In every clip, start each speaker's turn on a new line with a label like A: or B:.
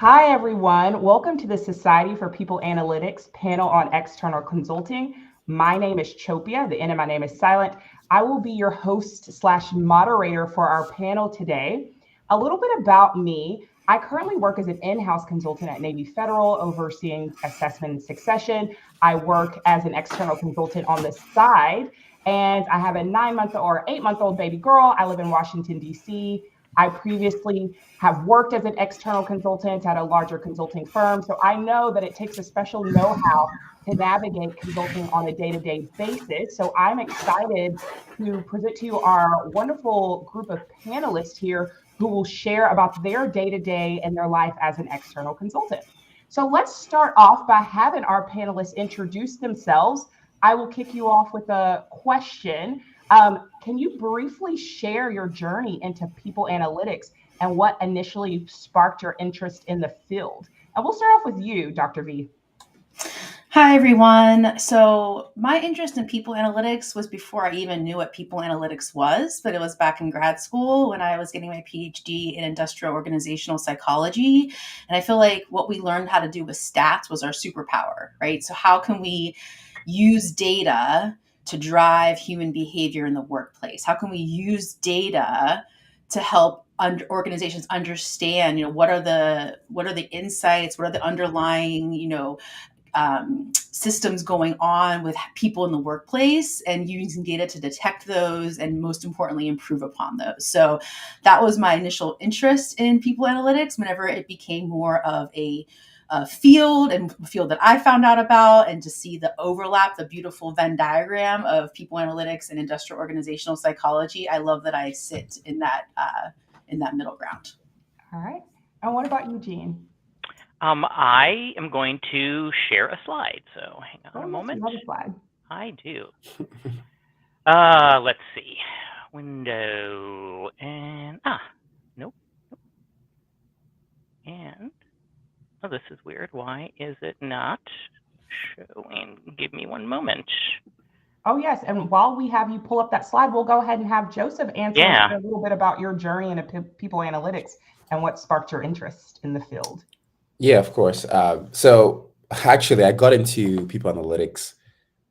A: Hi, everyone. Welcome to the Society for People Analytics panel on external consulting. My name is Chopia. The end of my name is silent. I will be your host slash moderator for our panel today. A little bit about me. I currently work as an in-house consultant at Navy Federal, overseeing assessment and succession. I work as an external consultant on the side, and I have a 9-month or 8-month-old baby girl. I live in Washington, D.C. I previously have worked as an external consultant at a larger consulting firm. So I know that it takes a special know-how to navigate consulting on a day-to-day basis. So I'm excited to present to you our wonderful group of panelists here who will share about their day-to-day and their life as an external consultant. So let's start off by having our panelists introduce themselves. I will kick you off with a question. Can you briefly share your journey into people analytics and what initially sparked your interest in the field? And we'll start off with you, Dr. V.
B: Hi, everyone. So, my interest in people analytics was before I even knew what people analytics was, but it was back in grad school when I was getting my PhD in industrial organizational psychology. And I feel like what we learned how to do with stats was our superpower, right? So, how can we use data to drive human behavior in the workplace? How can we use data to help organizations understand, what are the insights, what are the underlying, systems going on with people in the workplace, and using data to detect those and, most importantly, improve upon those. So that was my initial interest in people analytics whenever it became more of a field and field that I found out about, and to see the overlap, the beautiful Venn diagram of people analytics and industrial organizational psychology. I love that I sit in that middle ground.
A: All right. And what about you, Jean?
C: I am going to share a slide, so hang on
A: Oh,
C: a
A: yes, we
C: moment.
A: love a slide.
C: I do. Let's see. Window and nope. And this is weird. Why is it not showing? Give me one moment.
A: Oh, yes. And while we have you pull up that slide, we'll go ahead and have Joseph answer and
C: Yeah.
A: share a little bit about your journey into people analytics and what sparked your interest in the field.
D: Yeah, of course. So actually, I got into people analytics.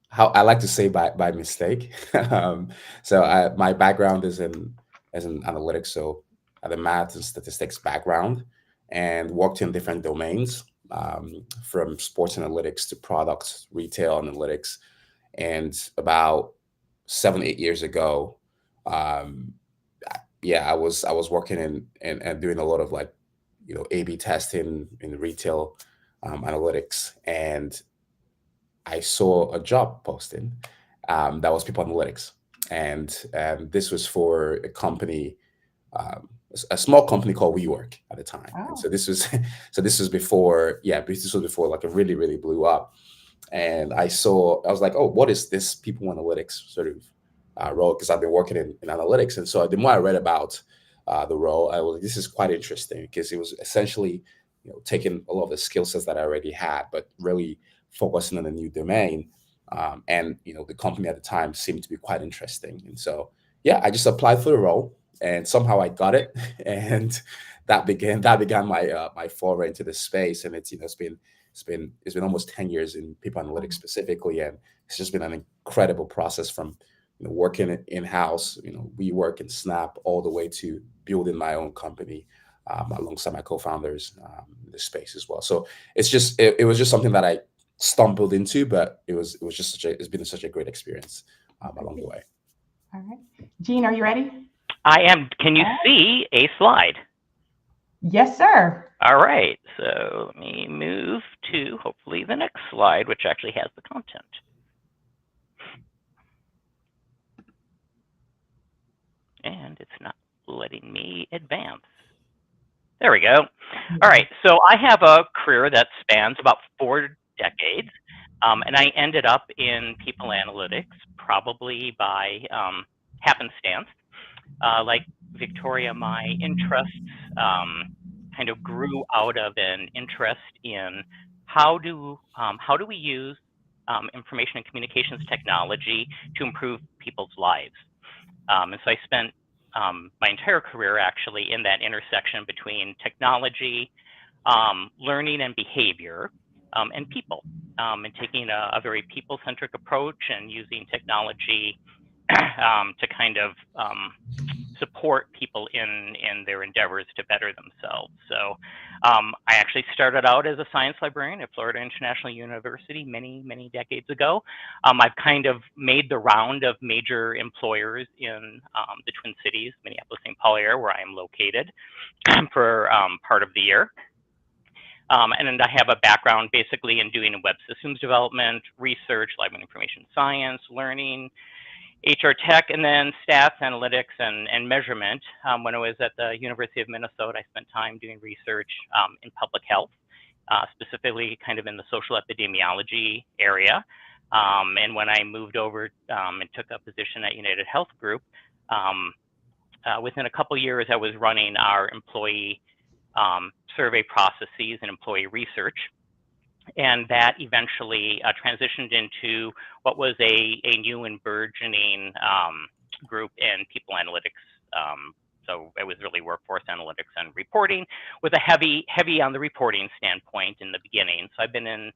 D: How I like to say by mistake. My background is in analytics, so I have a math and statistics background, and worked in different domains, from sports analytics to product retail analytics. And about 7 8 years ago, um, yeah, I was working and doing a lot of, like, A/B testing in retail, analytics, and I saw a job posting, that was people analytics, and this was for a company, a small company called WeWork at the time. And
A: Oh,
D: so this was so this was before, yeah, this was before, like, it really blew up. And I was like, oh, what is this people analytics sort of role? Because I've been working in analytics, and so the more I read about the role, I was like, this is quite interesting, because it was essentially, taking a lot of the skill sets that I already had, but really focusing on a new domain. And the company at the time seemed to be quite interesting, and so yeah, I just applied for the role, and somehow I got it, and that began my foray into the space. And it's been almost 10 years in people analytics specifically, and it's just been an incredible process from working in-house, we work in Snap, all the way to building my own company, alongside my co-founders, in the space as well. So it was just something that I stumbled into, but it was just it's been such a great experience, along the way.
A: all right. Jean, are you ready?
C: I am. Can you
A: All right.
C: see a slide?
A: Yes, sir.
C: All right. So let me move to hopefully the next slide, which actually has the content. And it's not letting me advance. There we go. All right. So I have a career that spans about 4 decades. And I ended up in people analytics probably by happenstance. Like Victoria, my interests kind of grew out of an interest in how do we use information and communications technology to improve people's lives. And so I spent my entire career actually in that intersection between technology, learning and behavior, and people, and taking a very people-centric approach and using technology to kind of support people in their endeavors to better themselves. So I actually started out as a science librarian at Florida International University many decades ago. I've kind of made the round of major employers in the Twin Cities, Minneapolis, St. Paul area, where I am located for part of the year. And then I have a background basically in doing web systems development, research, library and information science, learning, HR tech, and then stats, analytics, and measurement. When I was at the University of Minnesota, I spent time doing research in public health, specifically kind of in the social epidemiology area. And when I moved over and took a position at United Health Group, within a couple years, I was running our employee survey processes and employee research. And that eventually transitioned into what was a new and burgeoning group in people analytics. So it was really workforce analytics and reporting, with a heavy on the reporting standpoint in the beginning. So I've been in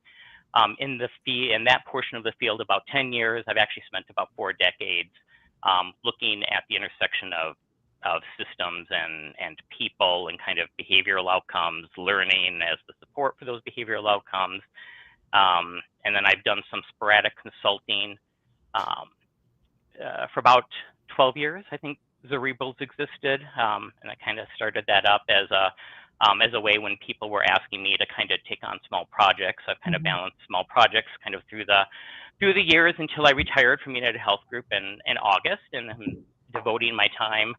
C: that portion of the field about 10 years. I've actually spent about 4 decades looking at the intersection of systems and people and kind of behavioral outcomes, learning as the support for those behavioral outcomes. And then I've done some sporadic consulting for about 12 years. I think Zerebrals existed, and I kind of started that up as a way when people were asking me to kind of take on small projects. I've kind of balanced small projects kind of through the years until I retired from United Health Group in August, and I'm devoting my time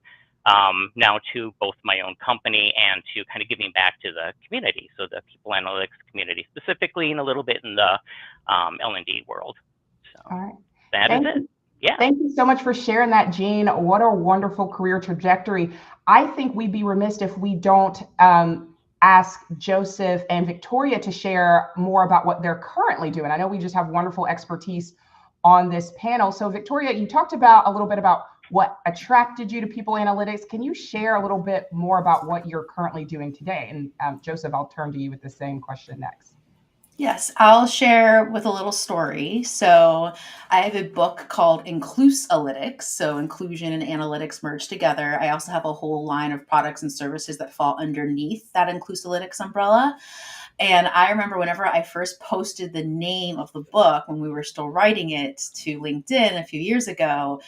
C: now to both my own company and to kind of giving back to the community, so the people analytics community specifically, and a little bit in the L&D world. So
A: all right.
C: that is it. Yeah.
A: Thank you so much for sharing that, Gene. What a wonderful career trajectory. I think we'd be remiss if we don't ask Joseph and Victoria to share more about what they're currently doing. I know we just have wonderful expertise on this panel. So Victoria, you talked about a little bit about what attracted you to people analytics. Can you share a little bit more about what you're currently doing today? And Joseph, I'll turn to you with the same question next.
B: Yes, I'll share with a little story. So I have a book called Inclusalytics, so inclusion and analytics merged together. I also have a whole line of products and services that fall underneath that Inclusalytics umbrella. And I remember whenever I first posted the name of the book when we were still writing it to LinkedIn a few years ago,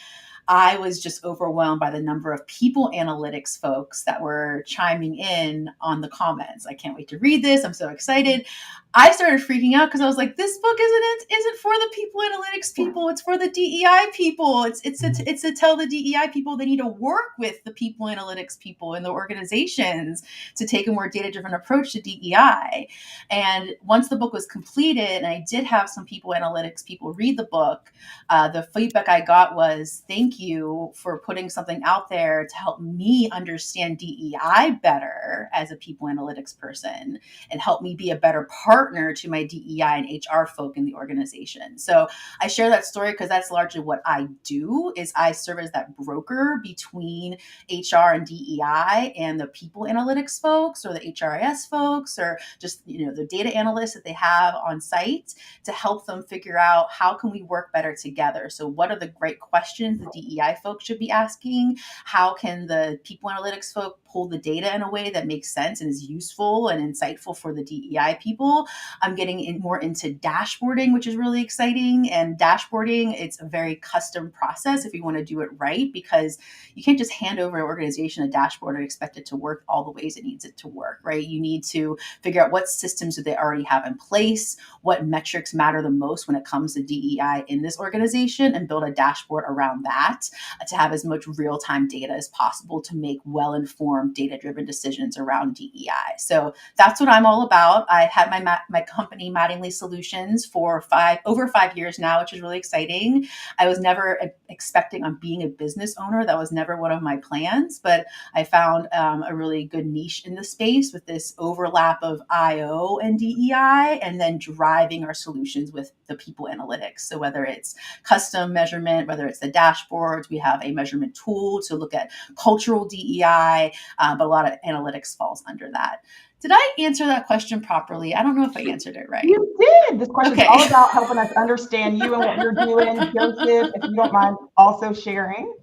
B: I was just overwhelmed by the number of people analytics folks that were chiming in on the comments. I can't wait to read this. I'm so excited. I started freaking out because I was like, this book isn't for the people analytics people. It's for the DEI people. It's to tell the DEI people they need to work with the people analytics people in the organizations to take a more data-driven approach to DEI. And once the book was completed, and I did have some people analytics people read the book, the feedback I got was, thank you for putting something out there to help me understand DEI better as a people analytics person, and help me be a better partner to my DEI and HR folk in the organization. So I share that story because that's largely what I do. Is I serve as that broker between HR and DEI and the people analytics folks, or the HRIS folks, or just the data analysts that they have on site, to help them figure out how can we work better together. So what are the great questions the DEI folks should be asking? How can the people analytics folk pull the data in a way that makes sense and is useful and insightful for the DEI people? I'm getting more into dashboarding, which is really exciting. And dashboarding, it's a very custom process if you want to do it right, because you can't just hand over an organization a dashboard and expect it to work all the ways it needs it to work, right? You need to figure out what systems do they already have in place, what metrics matter the most when it comes to DEI in this organization, and build a dashboard around that to have as much real-time data as possible to make well-informed, data-driven decisions around DEI. So that's what I'm all about. I had my company, Mattingly Solutions, for over 5 years now, which is really exciting. I was never expecting on being a business owner. That was never one of my plans, but I found a really good niche in the space with this overlap of IO and DEI, and then driving our solutions with the people analytics. So whether it's custom measurement, whether it's the dashboards, we have a measurement tool to look at cultural DEI, but a lot of analytics falls under that. Did I answer that question properly? I don't know if I answered it right.
A: You did. This question is
B: Okay.
A: all about helping us understand you and what you're doing. Joseph, if you don't mind also sharing.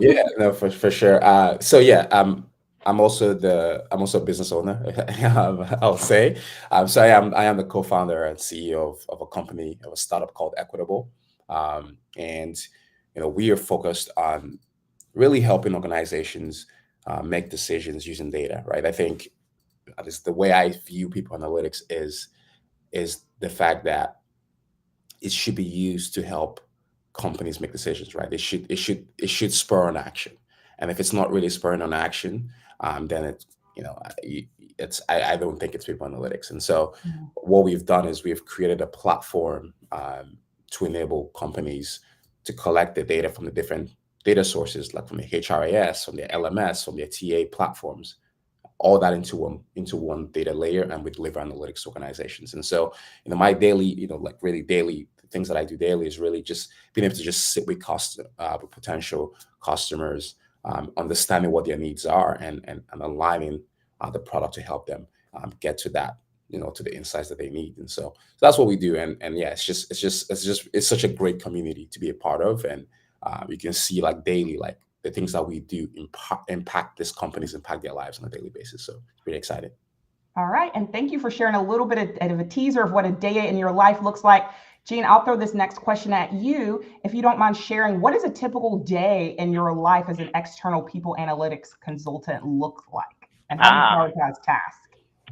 D: Yeah, no, for sure. So yeah, I'm also a business owner. I'll say. So I am the co-founder and CEO of a company, of a startup called Equitable, and we are focused on really helping organizations make decisions using data. Right. I think at least the way I view people analytics is the fact that it should be used to help companies make decisions, right? It should spur on action, and if it's not really spurring on action, then I don't think it's people analytics. And so
A: Mhm.
D: what we've done is we've created a platform to enable companies to collect the data from the different data sources, like from the HRIS, from the LMS, from their TA platforms, all that into one data layer, and we deliver analytics to organizations. And so my daily, like really daily things that I do daily is really just being able to just sit with potential customers, understanding what their needs are, and aligning the product to help them get to that, to the insights that they need. And so that's what we do. And yeah, it's such a great community to be a part of. And you can see like daily, like the things that we do impact these companies, impact their lives on a daily basis. So it's pretty exciting.
A: All right. And thank you for sharing a little bit of a teaser of what a day in your life looks like. Jean, I'll throw this next question at you. If you don't mind sharing, what does a typical day in your life as an external people analytics consultant look like? And how do you
C: Ah,
A: prioritize tasks?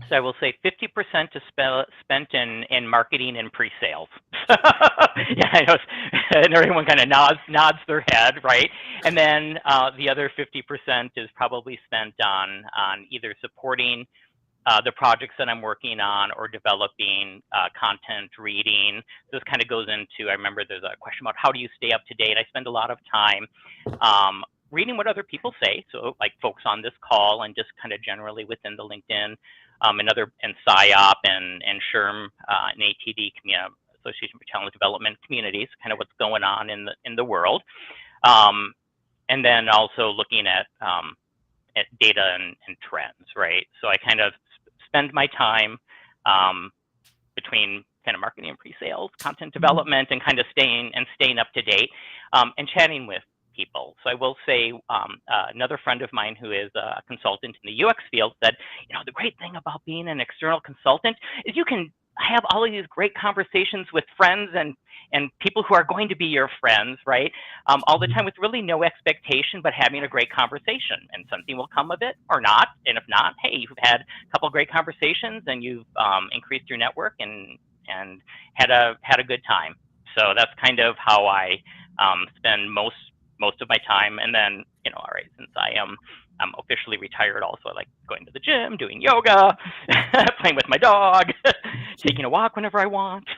C: so I will say 50% is spent in marketing and pre-sales. Yeah, I know, and everyone kind of nods their head, right? And then the other 50% is probably spent on either supporting the projects that I'm working on, or developing content, reading. This kind of goes into, I remember there's a question about how do you stay up to date. I spend a lot of time reading what other people say. So like folks on this call, and just kind of generally within the LinkedIn and PSYOP and SHRM and ATD, Association for Talent Development communities, kind of what's going on in the world. And then also looking at data and trends, right? So I kind of spend my time between kind of marketing and pre-sales, content development, and kind of staying up to date, and chatting with people. So I will say, another friend of mine who is a consultant in the UX field said, the great thing about being an external consultant is you can have all of these great conversations with friends and people who are going to be your friends, right? All the time, with really no expectation, but having a great conversation, and something will come of it or not. And if not, hey, you've had a couple of great conversations, and you've increased your network and had a good time. So that's kind of how I spend most of my time. And then, all right, since I'm officially retired, also I like going to the gym, doing yoga, playing with my dog, taking a walk whenever I want.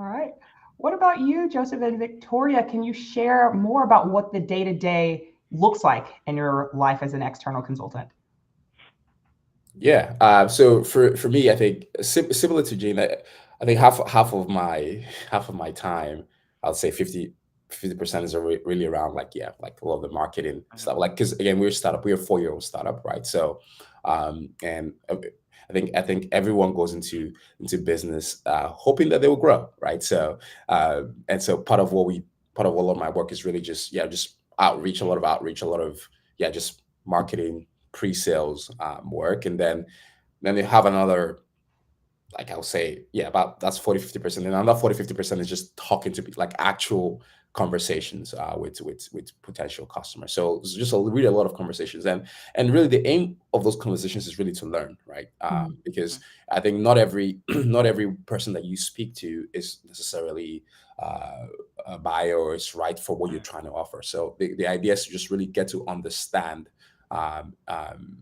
A: All right. What about you, Joseph and Victoria? Can you share more about what the day-to-day looks like in your life as an external consultant?
D: Yeah. So for me, I think similar to Jane, I think half of my time, I'll say 50% is really around, like, yeah, like a lot of the marketing stuff. Like, because again, we're a startup, we're a 4-year-old startup, right? So and I think everyone goes into business hoping that they will grow, right? So and so part of all of my work is really just outreach, a lot of outreach, a lot of just marketing, pre-sales work. And then you have another, like, I'll say, about that's 40-50%. And another 40-50% is just talking to people, like actual conversations with potential customers. So it's just really a lot of conversations. And really the aim of those conversations is really to learn, right? Because I think not every not every person that you speak to is necessarily a buyer or is right for what you're trying to offer. So the idea is to just really get to understand um, um,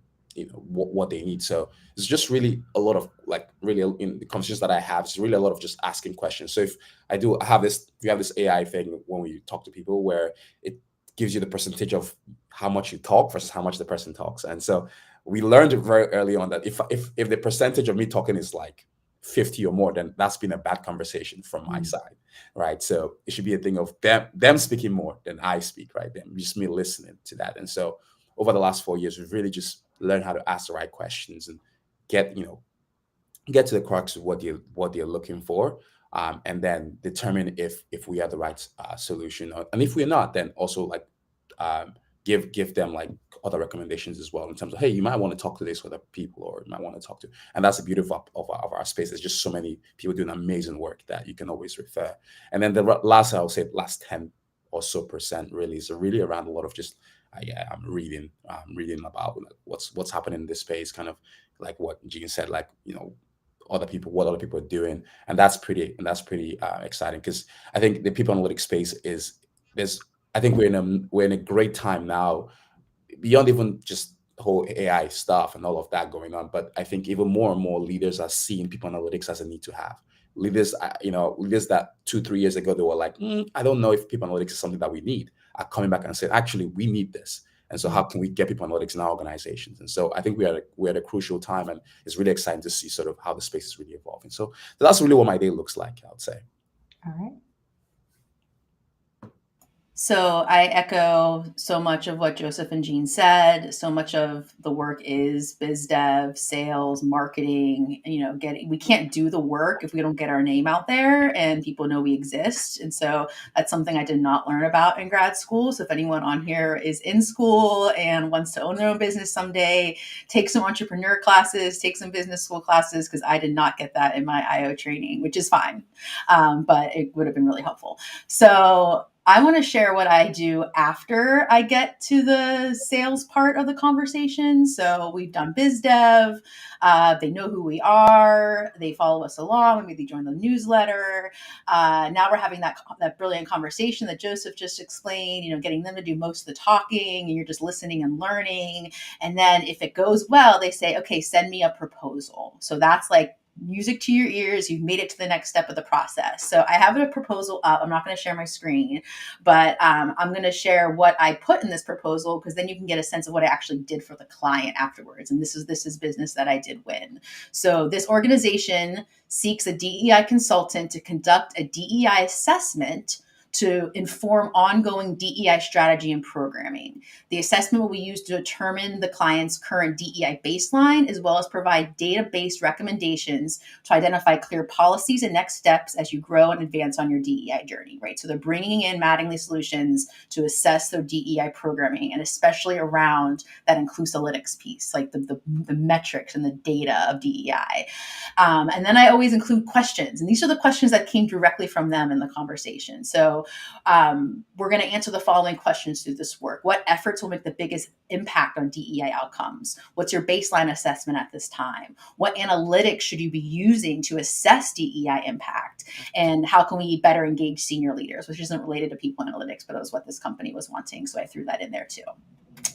D: what they need. So it's just really a lot of, like, really in the conversations that I have, it's really a lot of just asking questions. So if I have this, we have this AI thing when we talk to people, where it gives you the percentage of how much you talk versus how much the person talks. And so we learned very early on that if the percentage of me talking is like 50 or more, then that's been a bad conversation from my side, right? So it should be a thing of them speaking more than I speak, right? Then just me listening to that. And so over the last 4 years, we've really just learn how to ask the right questions and get, get to the crux of what they're looking for, and then determine if we are the right solution, and if we're not, then also like um, give them like other recommendations as well in terms of, hey, you might want to talk to this other people, or you might want to talk to. And that's the beauty of our space. There's just so many people doing amazing work that you can always refer. And then the last, I would say, last 10 or so percent really is really around a lot of just yeah, I'm reading about like, what's happening in this space, kind of like what Gene said, like what other people are doing, and that's pretty exciting, because I think the people analytics space is there's I think we're in a great time now, beyond even just whole AI stuff and all of that going on. But I think even more and more leaders are seeing people analytics as a need to have. Leaders that 2 3 years ago they were like, I don't know if people analytics is something that we need, are coming back and saying, actually, we need this. And so, how can we get people analytics in our organizations? And so, I think we're at a crucial time, and it's really exciting to see sort of how the space is really evolving. So that's really what my day looks like, I would say.
A: All right.
B: So I echo so much of what Joseph and Jean said. So much of the work is biz dev, sales, marketing. We can't do the work if we don't get our name out there and people know we exist. And so that's something I did not learn about in grad school. So if anyone on here is in school and wants to own their own business someday, take some entrepreneur classes, take some business school classes, because I did not get that in my IO training, which is fine. But it would have been really helpful. So I want to share what I do after I get to the sales part of the conversation. So we've done biz dev. They know who we are. They follow us along. Maybe they join the newsletter. Now we're having that brilliant conversation that Joseph just explained, getting them to do most of the talking, and you're just listening and learning. And then if it goes well, they say, okay, send me a proposal. So that's like music to your ears. You've made it to the next step of the process. So I have a proposal up. I'm not going to share my screen, but I'm going to share what I put in this proposal, because then you can get a sense of what I actually did for the client afterwards. And this is business that I did win. So this organization seeks a DEI consultant to conduct a DEI assessment to inform ongoing DEI strategy and programming. The assessment will be used to determine the client's current DEI baseline, as well as provide data-based recommendations to identify clear policies and next steps as you grow and advance on your DEI journey, right? So they're bringing in Mattingly Solutions to assess their DEI programming, and especially around that inclusalytics piece, like the metrics and the data of DEI. And then I always include questions, and these are the questions that came directly from them in the conversation. So we're going to answer the following questions through this work. What efforts will make the biggest impact on DEI outcomes? What's your baseline assessment at this time? What analytics should you be using to assess DEI impact? And how can we better engage senior leaders, which isn't related to people analytics, but it was what this company was wanting. So I threw that in there too.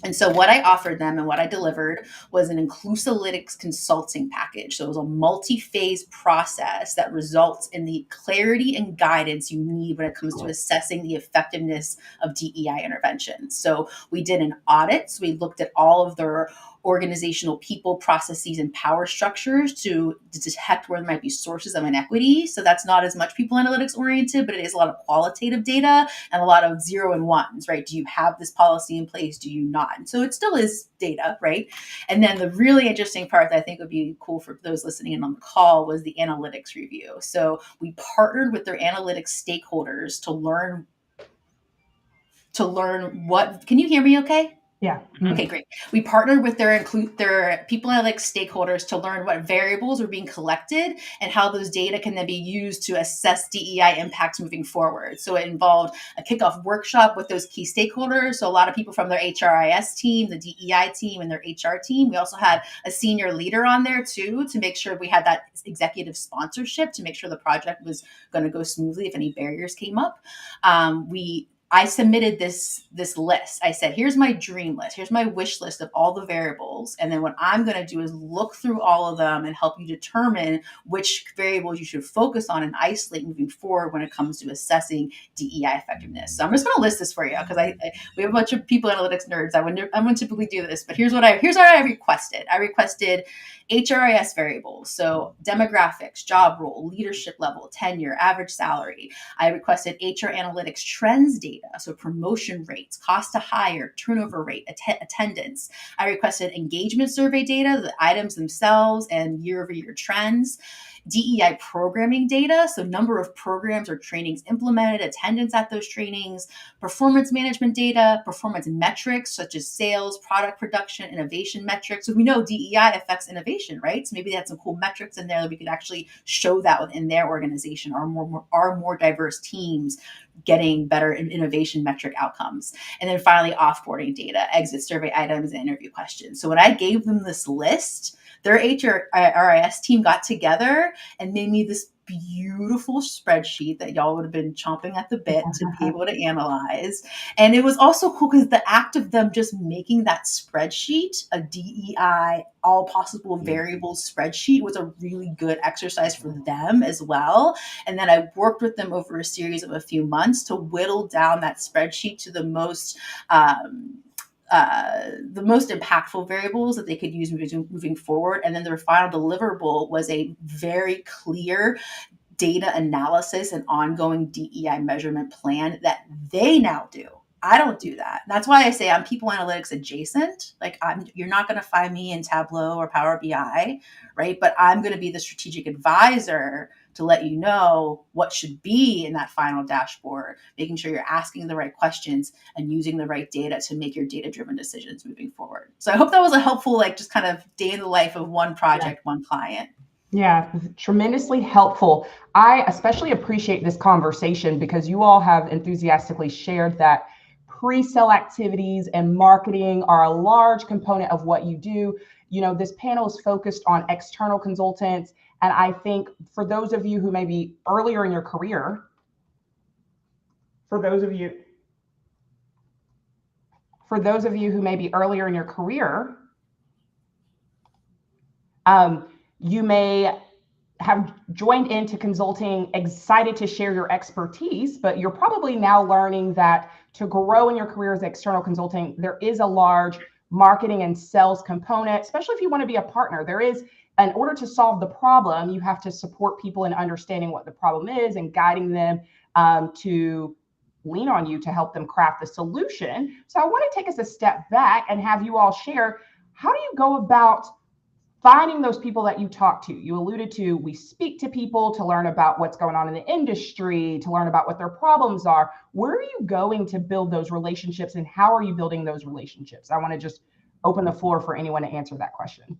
B: And so what I offered them and what I delivered was an inclusalytics consulting package. So it was a multi-phase process that results in the clarity and guidance you need when it comes to assessing the effectiveness of DEI interventions. So we did an audit. So we looked at all of their organizational people, processes, and power structures to detect where there might be sources of inequity. So that's not as much people analytics oriented, but it is a lot of qualitative data and a lot of 0 and 1s, right? Do you have this policy in place? Do you not? And so it still is data, right? And then the really interesting part that I think would be cool for those listening in on the call was the analytics review. So we partnered with their analytics stakeholders to learn what, can you hear me okay?
A: Yeah.
B: Okay, great. We partnered with their people analytics stakeholders to learn what variables were being collected and how those data can then be used to assess DEI impacts moving forward. So it involved a kickoff workshop with those key stakeholders. So a lot of people from their HRIS team, the DEI team, and their HR team. We also had a senior leader on there too, to make sure we had that executive sponsorship to make sure the project was going to go smoothly if any barriers came up. I submitted this list. I said, here's my dream list. Here's my wish list of all the variables. And then what I'm going to do is look through all of them and help you determine which variables you should focus on and isolate moving forward when it comes to assessing DEI effectiveness. So I'm just going to list this for you, because we have a bunch of people analytics nerds. I wouldn't typically do this, but here's what I requested. I requested HRIS variables. So demographics, job role, leadership level, tenure, average salary. I requested HR analytics trends data. data. So promotion rates, cost to hire, turnover rate, attendance. I requested engagement survey data, the items themselves, and year-over-year trends. DEI programming data, so number of programs or trainings implemented, attendance at those trainings, performance management data, performance metrics such as sales, product production, innovation metrics. So we know DEI affects innovation, right? So maybe they had some cool metrics in there that we could actually show that within their organization, or more diverse teams getting better innovation metric outcomes. And then finally, offboarding data, exit survey items, and interview questions. So when I gave them this list, their HRIS team got together and made me this beautiful spreadsheet that y'all would have been chomping at the bit to be able to analyze. And it was also cool because the act of them just making that spreadsheet, a DEI, all possible variables spreadsheet, was a really good exercise for them as well. And then I worked with them over a series of a few months to whittle down that spreadsheet to the most impactful variables that they could use moving forward. And then their final deliverable was a very clear data analysis and ongoing DEI measurement plan that they now do. I don't do that. That's why I say I'm people analytics adjacent. Like you're not going to find me in Tableau or Power BI, right? But I'm going to be the strategic advisor to let you know what should be in that final dashboard, making sure you're asking the right questions and using the right data to make your data-driven decisions moving forward. So I hope that was a helpful, like just kind of day in the life of one project, one client.
A: Yeah, tremendously helpful. I especially appreciate this conversation because you all have enthusiastically shared that pre-sale activities and marketing are a large component of what you do. You know, this panel is focused on external consultants. And I think for those of you who may be earlier in your career, who may be earlier in your career, you may have joined into consulting, excited to share your expertise, but you're probably now learning that to grow in your career as external consulting, there is a large marketing and sales component, especially if you want to be a partner. There is, in order to solve the problem, you have to support people in understanding what the problem is and guiding them to lean on you to help them craft the solution. So I want to take us a step back and have you all share, how do you go about finding those people that you talk to? You alluded to, we speak to people to learn about what's going on in the industry, to learn about what their problems are. Where are you going to build those relationships, and how are you building those relationships? I want to just open the floor for anyone to answer that question.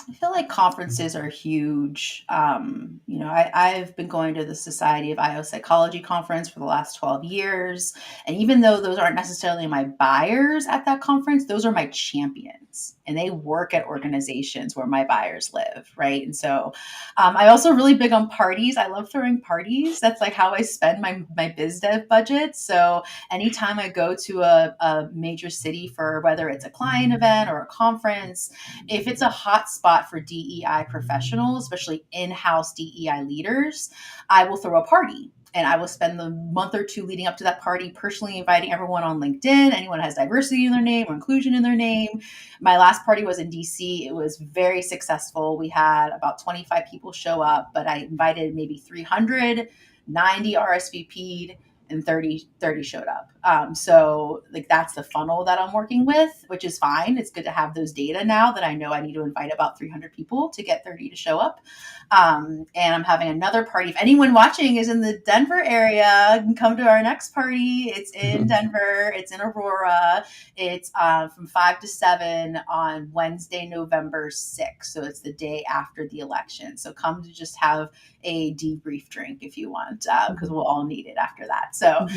B: I feel like conferences are huge. I've been going to the Society of IO Psychology conference for the last 12 years. And even though those aren't necessarily my buyers at that conference, those are my champions. And they work at organizations where my buyers live, right? And so I also really big on parties. I love throwing parties. That's like how I spend my biz dev budget. So anytime I go to a major city for whether it's a client event or a conference, if it's a hot spot for DEI professionals, especially in-house DEI leaders, I will throw a party. And I will spend the month or two leading up to that party personally inviting everyone on LinkedIn, anyone who has diversity in their name or inclusion in their name. My last party was in DC. It was very successful. We had about 25 people show up, but I invited maybe 300, 90 RSVP'd, and 30 showed up. So like that's the funnel that I'm working with, which is fine. It's good to have those data now that I know I need to invite about 300 people to get 30 to show up. And I'm having another party. If anyone watching is in the Denver area, you can come to our next party. It's in Denver. It's in Aurora. It's from 5 to 7 on Wednesday, November 6th. So it's the day after the election. So come to just have a debrief drink if you want, because we'll all need it after that. So,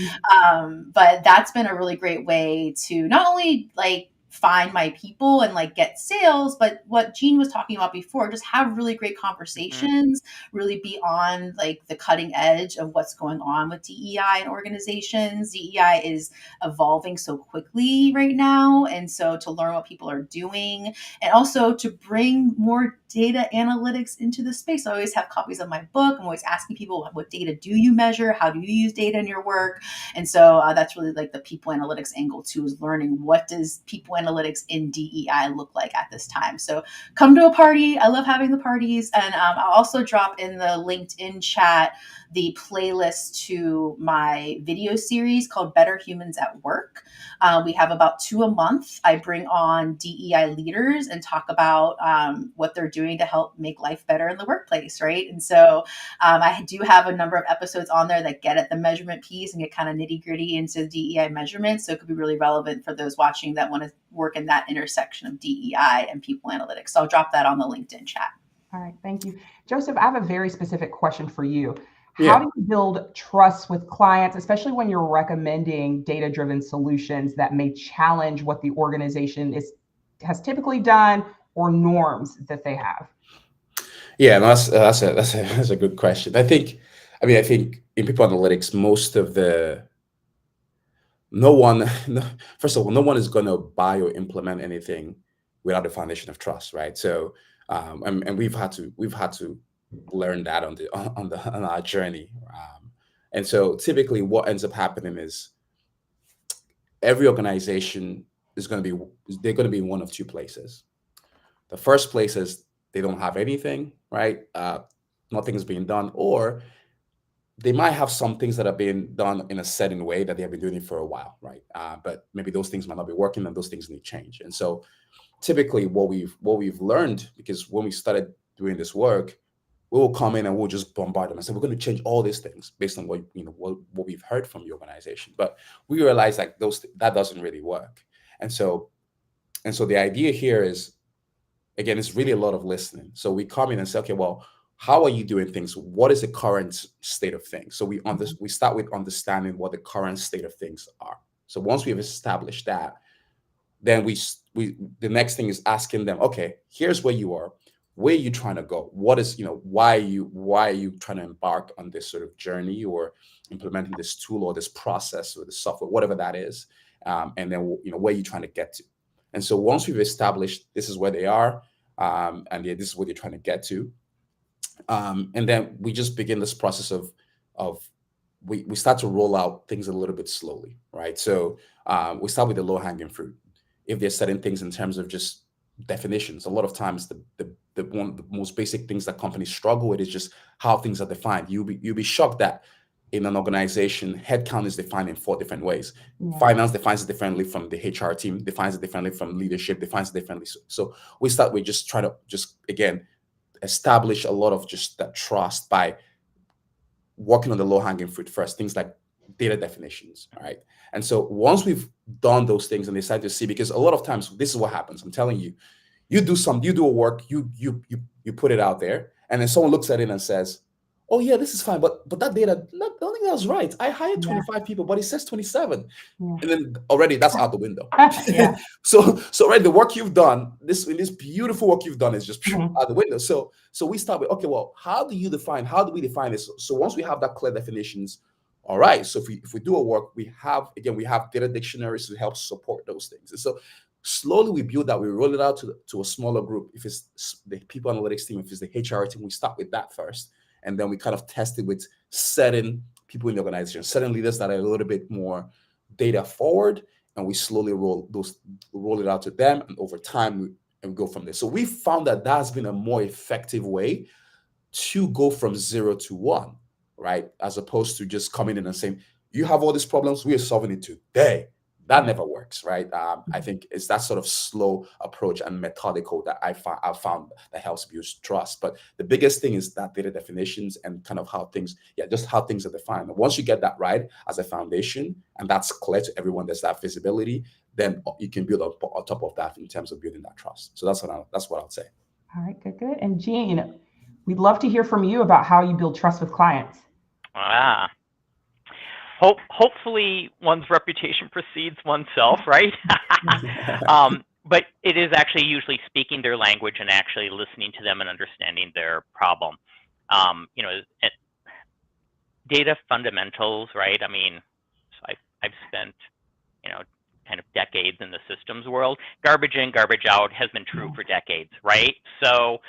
B: but that's been a really great way to not only like find my people and like get sales, but what Jean was talking about before, just have really great conversations, really be on like the cutting edge of what's going on with DEI in organizations. DEI is evolving so quickly right now. And so to learn what people are doing and also to bring more data analytics into the space. I always have copies of my book. I'm always asking people, what data do you measure? How do you use data in your work? And so that's really like the people analytics angle too, is learning what does people analytics in DEI look like at this time. So come to a party. I love having the parties. And I'll also drop in the LinkedIn chat the playlist to my video series called Better Humans at Work. We have about 2 a month. I bring on DEI leaders and talk about what they're doing to help make life better in the workplace, right? And so I do have a number of episodes on there that get at the measurement piece and get kind of nitty gritty into DEI measurement. So it could be really relevant for those watching that want to work in that intersection of DEI and people analytics. So I'll drop that on the LinkedIn chat.
A: All right, thank you. Joseph, I have a very specific question for you. How
D: Yeah.
A: do you build trust with clients, especially when you're recommending data-driven solutions that may challenge what the organization has typically done or norms that they have?
D: Yeah, no, that's a good question. I think in people analytics, no one, first of all, no one is going to buy or implement anything without the foundation of trust, right? So, and we've had to learn that on our journey. And so, typically, what ends up happening is every organization they're going to be in one of two places. The first place is they don't have anything, right? Nothing is being done, or they might have some things that are being done in a certain way that they have been doing it for a while, right? But maybe those things might not be working, and those things need change. And so, typically, what we've learned, because when we started doing this work, we will come in and we'll just bombard them and say we're going to change all these things based on what we've heard from the organization. But we realize like that doesn't really work. And so the idea here is, again, it's really a lot of listening. So we come in and say, okay, well, how are you doing things? What is the current state of things? So we start with understanding what the current state of things are. So once we have established that, then the next thing is asking them, okay, here's where you are. Where are you trying to go? What is, why are you trying to embark on this sort of journey or implementing this tool or this process or the software, whatever that is? And then, where are you trying to get to? And so once we've established this is where they are, and this is what they're trying to get to, and then we just begin this process of we start to roll out things a little bit slowly, right? So we start with the low hanging fruit. If there's certain things in terms of just definitions, a lot of times the one of the most basic things that companies struggle with is just how things are defined. You'll be shocked that in an organization, headcount is defined in 4 different ways.
A: Yeah.
D: Finance defines it differently from the HR team, defines it differently from leadership, defines it differently. So we start with just trying to again establish a lot of just that trust by working on the low hanging fruit first, things like data definitions. All right. And so once we've done those things and they start to see, because a lot of times this is what happens. I'm telling you, you do a work, you put it out there, and then someone looks at it and says, oh yeah, this is fine, but that data, I don't think that's right. I hired 25 people, but it says 27.
A: Yeah.
D: And then already that's out the window.
A: Yeah.
D: So already the work you've done, this beautiful work you've done is just out the window. So we start with, okay, well, how do we define this? So once we have that clear definitions, all right. So if we do a work, we have data dictionaries to help support those things. And so slowly we build that, we roll it out to a smaller group. If it's the people analytics team, if it's the HR team, we start with that first. And then we kind of test it with certain people in the organization, certain leaders that are a little bit more data forward, and we slowly roll it out to them. And over time, we go from there. So we found that that's been a more effective way to go from 0 to 1, right? As opposed to just coming in and saying, you have all these problems, we are solving it today. That never works, right? I think it's that sort of slow approach and methodical that I've found that helps build trust. But the biggest thing is that data definitions and kind of how things are defined. And once you get that right as a foundation, and that's clear to everyone, there's that visibility, then you can build on top of that in terms of building that trust. So that's what I'll say.
A: All right, good. And Jean, we'd love to hear from you about how you build trust with clients.
C: Hopefully one's reputation precedes oneself, right? But it is actually usually speaking their language and actually listening to them and understanding their problem. Data fundamentals, right? I mean, so I've spent, kind of decades in the systems world. Garbage in, garbage out has been true for decades, right? So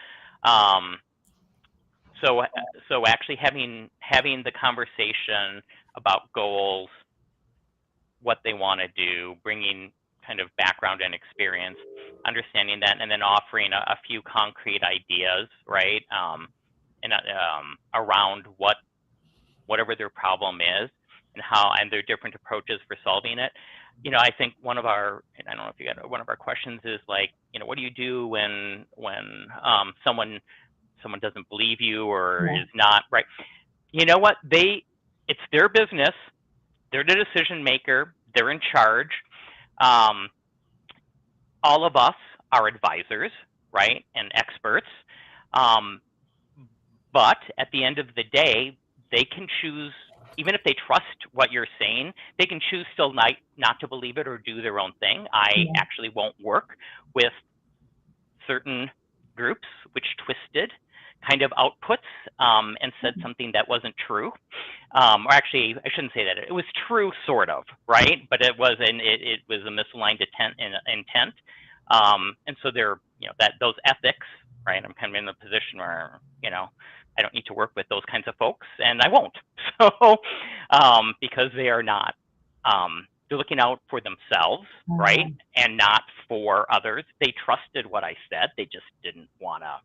C: actually having the conversation about goals, what they want to do, bringing kind of background and experience, understanding that, and then offering a few concrete ideas, right? And around whatever their problem is and their different approaches for solving it. I think and I don't know if you got one of our questions is like, what do you do when someone doesn't believe you or is not right? You know what? It's their business. They're the decision maker. They're in charge. All of us are advisors, right, and experts. But at the end of the day, they can choose, even if they trust what you're saying, they can choose still not to believe it or do their own thing. I actually won't work with certain groups which twisted kind of outputs and said something that wasn't true. Or actually, I shouldn't say that. It was true, sort of, right? But it was a misaligned intent. And so those ethics, right? I'm kind of in a position where, I don't need to work with those kinds of folks, and I won't. So, because they are not, they're looking out for themselves, right? And not for others. They trusted what I said. They just didn't want to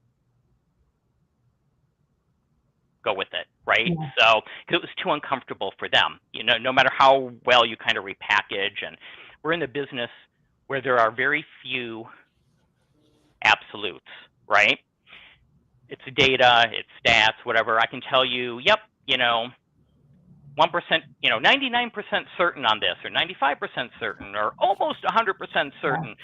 C: go with it, right? So, because it was too uncomfortable for them, no matter how well you kind of repackage. And we're in the business where there are very few absolutes, right? It's data, it's stats, whatever. I can tell you, yep, 1%, 99% certain on this, or 95% certain, or almost 100% certain.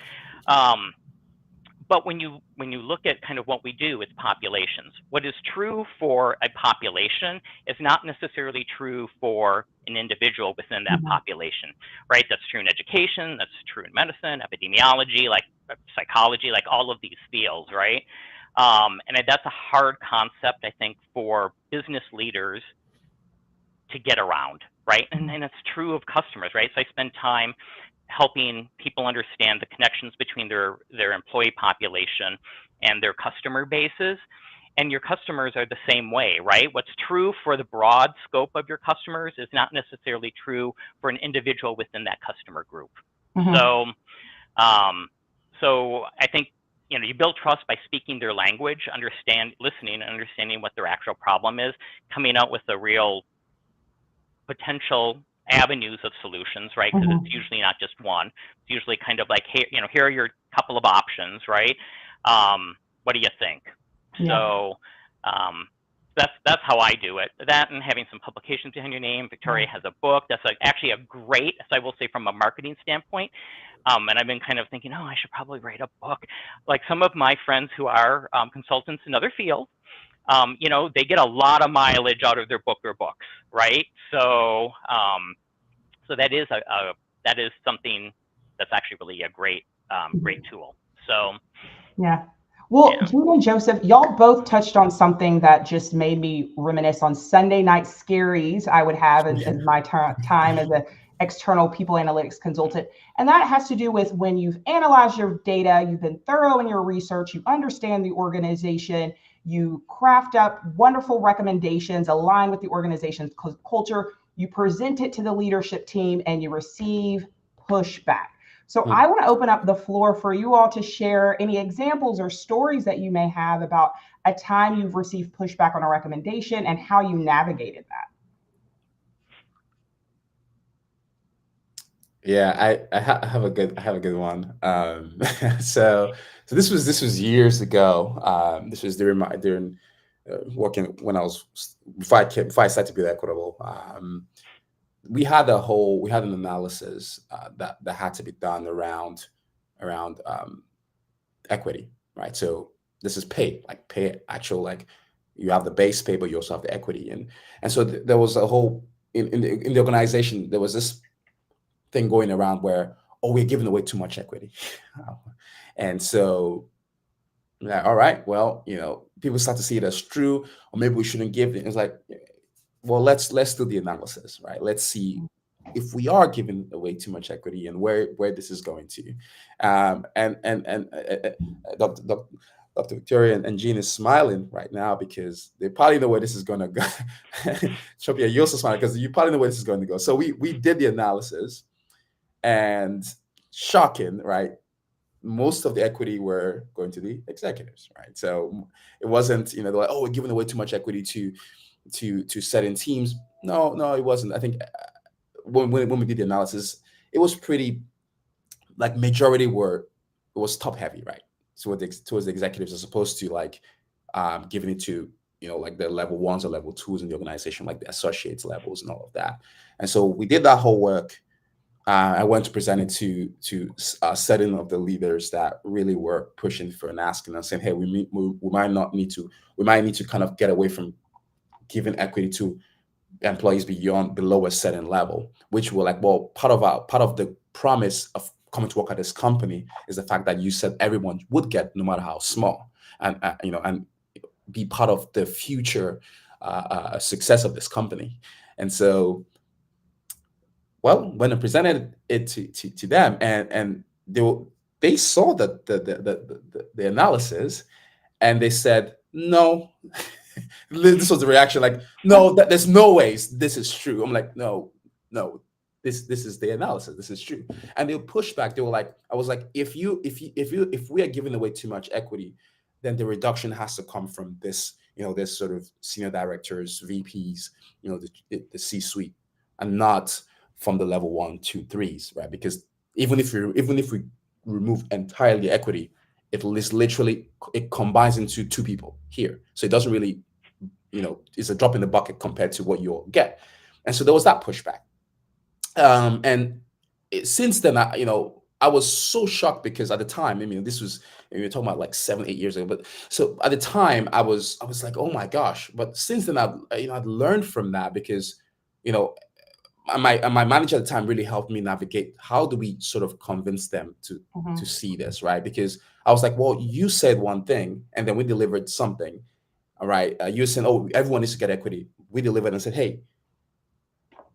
C: But when you look at kind of what we do, it's populations. What is true for a population is not necessarily true for an individual within that population, right? That's true in education, that's true in medicine, epidemiology, like psychology, like all of these fields, right? And that's a hard concept, I think, for business leaders to get around, right? And it's true of customers, right? So I spend time helping people understand the connections between their employee population and their customer bases. And your customers are the same way, right? What's true for the broad scope of your customers is not necessarily true for an individual within that customer group. So I think, you build trust by speaking their language, listening and understanding what their actual problem is, coming out with a real potential avenues of solutions, right? Because it's usually not just one. It's usually kind of like, hey, here are your couple of options, right? What do you think? So that's how I do it. That and having some publications behind your name. Victoria has a book. That's actually a great, as I will say, from a marketing standpoint. And I've been kind of thinking, I should probably write a book. Like some of my friends who are consultants in other fields, they get a lot of mileage out of their book or books, right? So, so that is that is something that's actually really a great tool. So,
A: Well, Gene and Joseph, y'all both touched on something that just made me reminisce on Sunday night scaries I would have as my time as an external people analytics consultant. And that has to do with when you've analyzed your data, you've been thorough in your research, you understand the organization, you craft up wonderful recommendations aligned with the organization's culture, you present it to the leadership team, and you receive pushback. So I want to open up the floor for you all to share any examples or stories that you may have about a time you've received pushback on a recommendation and how you navigated that.
D: Yeah, I have a good one. So this was years ago. This was during working when I was before I started to be equitable. We had an analysis that had to be done around equity, right? So this is pay actual, like you have the base pay, but you also have the equity, and so there was a whole in the organization there was this thing going around where, we're giving away too much equity. And so, all right, well, people start to see it as true, or maybe we shouldn't give it. It's like, well, let's do the analysis, right? Let's see if we are giving away too much equity and where this is going to. Dr. Victoria and Jean is smiling right now because they probably know where this is going to go. Chopia, you're also smiling because you probably know where this is going to go. So we did the analysis. And shocking, right? Most of the equity were going to the executives, right? So it wasn't, they're like, oh, we're giving away too much equity to certain teams. No, no, it wasn't. I think when we did the analysis, it was pretty like majority were it was top heavy, right? Towards the executives as opposed to like giving it to like the level ones or level twos in the organization, like the associates levels and all of that. And so we did that whole work. I went to present it to a setting of the leaders that really were pushing for and asking and saying, hey, we might need to kind of get away from giving equity to employees below a certain level, which were like, well, part of the promise of coming to work at this company is the fact that you said everyone would get, no matter how small, and and be part of the future success of this company. And so, well, when I presented it to them, and they saw the analysis, and they said no. This was the reaction, like, no, there's no ways this is true. I'm like, no, no, this is the analysis, this is true. And they'll push back. They were like, I was like, if we are giving away too much equity, then the reduction has to come from this, this sort of senior directors, VPs, the C-suite, and not from the level 1, 2, 3s, right? Because even if we remove entirely equity, it combines into two people here. So it doesn't really, it's a drop in the bucket compared to what you'll get. And so there was that pushback. Since then, I was so shocked because at the time, I mean, this was, you're talking about like 7, 8 years ago. But so at the time I was like, oh my gosh. But since then I've learned from that because, my manager at the time really helped me navigate how do we sort of convince them to see this, right? Because I was like, well, you said one thing and then we delivered something. All right. You said, oh, everyone needs to get equity. We delivered and said, hey,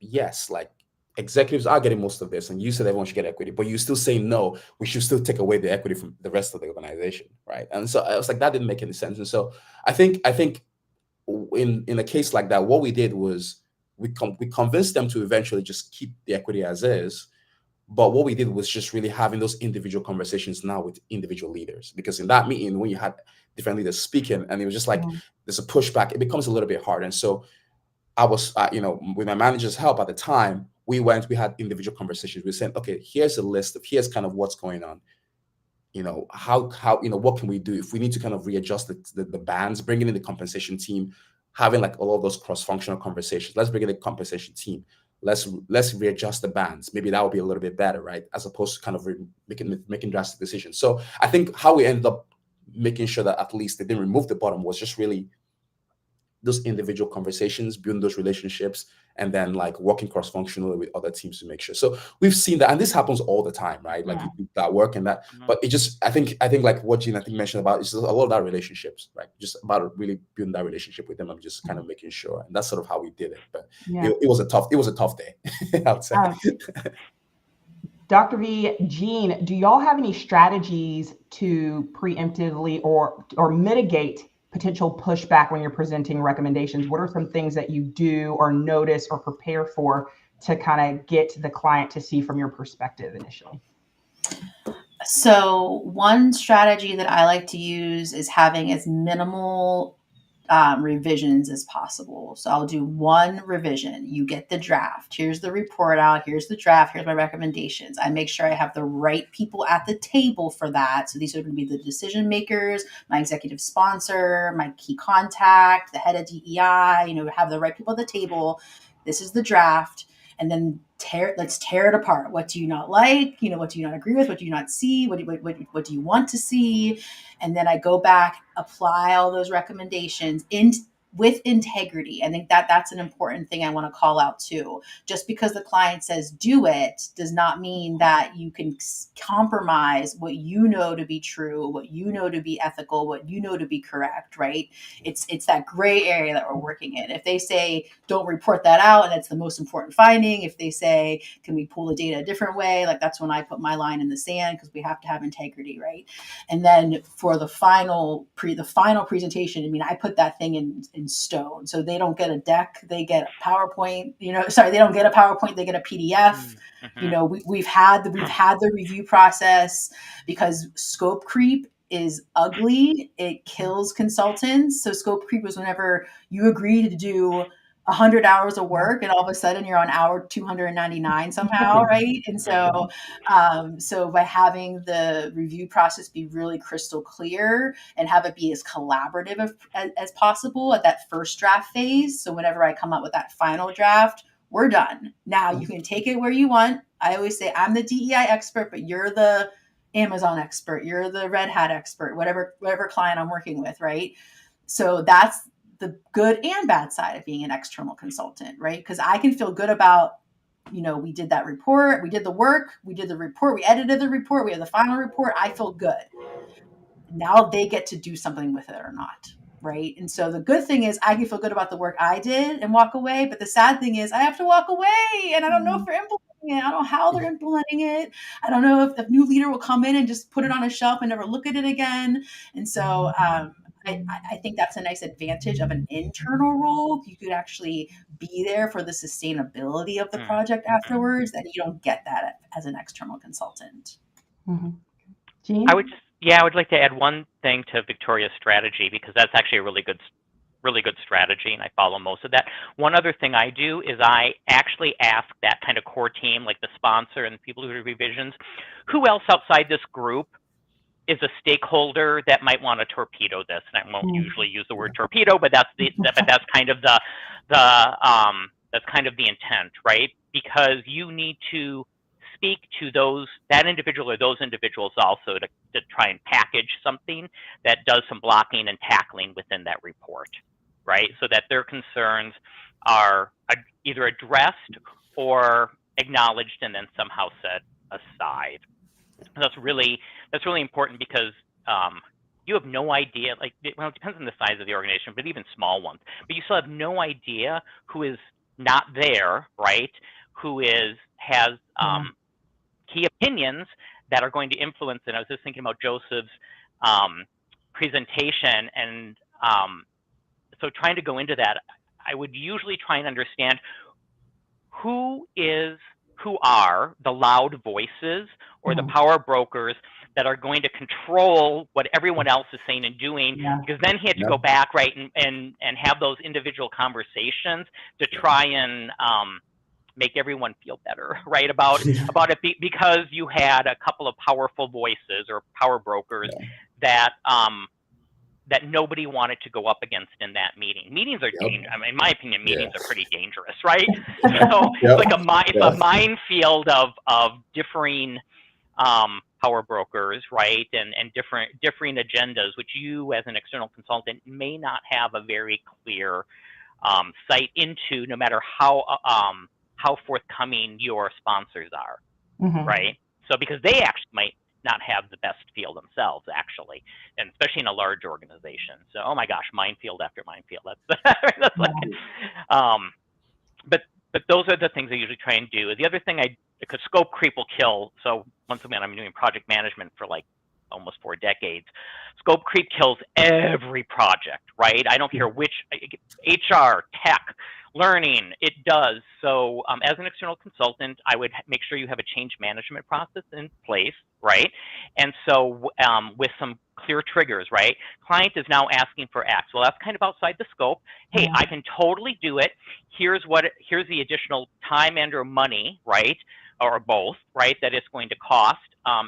D: yes, like executives are getting most of this, and you said everyone should get equity, but you still say no, we should still take away the equity from the rest of the organization, right? And so I was like, that didn't make any sense. And so I think in a case like that, what we did was we convinced them to eventually just keep the equity as is. But what we did was just really having those individual conversations now with individual leaders, because in that meeting, when you had different leaders speaking, and it was just like there's a pushback, it becomes a little bit hard. And so I was, with my manager's help at the time, we had individual conversations. We said, okay, here's here's kind of what's going on. How what can we do if we need to kind of readjust the bands, bringing in the compensation team, having like all of those cross-functional conversations. Let's bring in the compensation team. Let's readjust the bands. Maybe that would be a little bit better, right? As opposed to kind of making drastic decisions. So I think how we ended up making sure that at least they didn't remove the bottom was just really those individual conversations, building those relationships, and then like working cross-functionally with other teams to make sure. So we've seen that, and this happens all the time, right? Like you do that work and that, but it just, I think like what Jean mentioned about, it's just a lot of that relationships, right? Just about really building that relationship with them and just kind of making sure. And that's sort of how we did it. But it was a tough day, I would say.
A: Dr. V, Jean, do y'all have any strategies to preemptively or mitigate potential pushback when you're presenting recommendations? What are some things that you do or notice or prepare for to kind of get the client to see from your perspective initially?
B: So one strategy that I like to use is having as minimal revisions as possible. So I'll do one revision. You get the draft. Here's the report out. Here's the draft. Here's my recommendations. I make sure I have the right people at the table for that. So these are going to be the decision makers, my executive sponsor, my key contact, the head of DEI, have the right people at the table. This is the draft. And then let's tear it apart. What do you not like? What do you not agree with? What do you not see? What do you want to see? And then I go back, apply all those recommendations with integrity. I think that's an important thing I want to call out too. Just because the client says do it does not mean that you can compromise what you know to be true, what you know to be ethical, what you know to be correct, right? It's that gray area that we're working in. If they say don't report that out, and that's the most important finding. If they say can we pull the data a different way, like that's when I put my line in the sand, because we have to have integrity, right? And then for the final presentation, I mean, I put that thing in in stone. So they don't get a deck, they get a PowerPoint, they don't get a PowerPoint, they get a PDF. We've had the review process, because scope creep is ugly. It kills consultants. So scope creep was whenever you agree to do 100 hours of work and all of a sudden you're on hour 299 somehow, right? And so by having the review process be really crystal clear and have it be as collaborative as possible at that first draft phase. So whenever I come up with that final draft, we're done. Now you can take it where you want. I always say I'm the DEI expert, but you're the Amazon expert, you're the Red Hat expert, whatever client I'm working with, right? So that's the good and bad side of being an external consultant, right? Because I can feel good about, we did that report, we did the work, we did the report, we edited the report, we have the final report. I feel good. Now they get to do something with it or not, right? And so the good thing is I can feel good about the work I did and walk away. But the sad thing is I have to walk away, and I don't know if they're implementing it. I don't know how they're implementing it. I don't know if the new leader will come in and just put it on a shelf and never look at it again. And so I think that's a nice advantage of an internal role. You could actually be there for the sustainability of the project afterwards, and you don't get that as an external consultant.
A: Jean?
C: I would like to add one thing to Victoria's strategy, because that's actually a really good strategy, and I follow most of that. One other thing I do is I actually ask that kind of core team, like the sponsor and the people who do revisions, who else outside this group is a stakeholder that might want to torpedo this. And I won't usually use the word torpedo, but that's kind of that's kind of the intent, right? Because you need to speak to that individual or those individuals also to try and package something that does some blocking and tackling within that report, right? So that their concerns are either addressed or acknowledged and then somehow set aside. That's really important, because you have no idea, it depends on the size of the organization, but even small ones, but you still have no idea who is not there, right? Who has key opinions that are going to influence. And I was just thinking about Joseph's presentation, and so trying to go into that, I would usually try and understand who are the loud voices or the power brokers that are going to control what everyone else is saying and doing, because then he had to go back, right, and have those individual conversations to try and make everyone feel better, right, about it, because you had a couple of powerful voices or power brokers that nobody wanted to go up against in that meeting. Meetings are dangerous. I mean, in my opinion, meetings are pretty dangerous, right? So it's a minefield of differing power brokers, right, and differing agendas, which you as an external consultant may not have a very clear sight into, no matter how forthcoming your sponsors are, right? So because they actually might not have the best feel themselves, actually, and especially in a large organization. So, oh my gosh, minefield after minefield. That's but those are the things I usually try and do. The other thing because scope creep will kill. So once again, I'm doing project management for almost 4 decades. Scope creep kills every project, right? I don't care which, HR, tech, learning, it does. So as an external consultant, I would make sure you have a change management process in place, right? And so with some clear triggers, right? Client is now asking for X. Well, that's kind of outside the scope. Hey, I can totally do it. Here's the additional time and or money, right? Or both, right? That it's going to cost.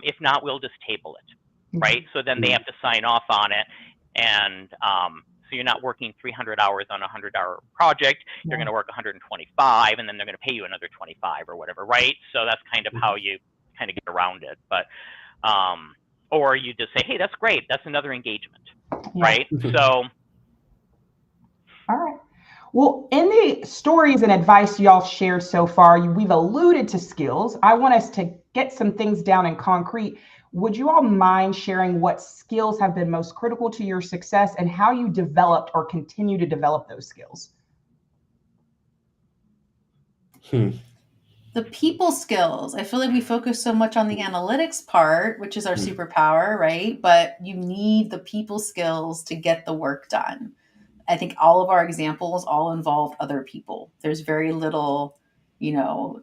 C: If not, we'll just table it, right? So then they have to sign off on it. And so you're not working 300 hours on a 100-hour project. You're going to work 125, and then they're going to pay you another 25 or whatever, right? So that's kind of how you kind of get around it. But or you just say, hey, that's great. That's another engagement, right? So.
A: All right. Well, in the stories and advice y'all shared so far, we've alluded to skills. I want us to get some things down in concrete. Would you all mind sharing what skills have been most critical to your success and how you developed or continue to develop those skills?
B: The people skills. I feel like we focus so much on the analytics part, which is our superpower, right? But you need the people skills to get the work done. I think all of our examples all involve other people. There's very little,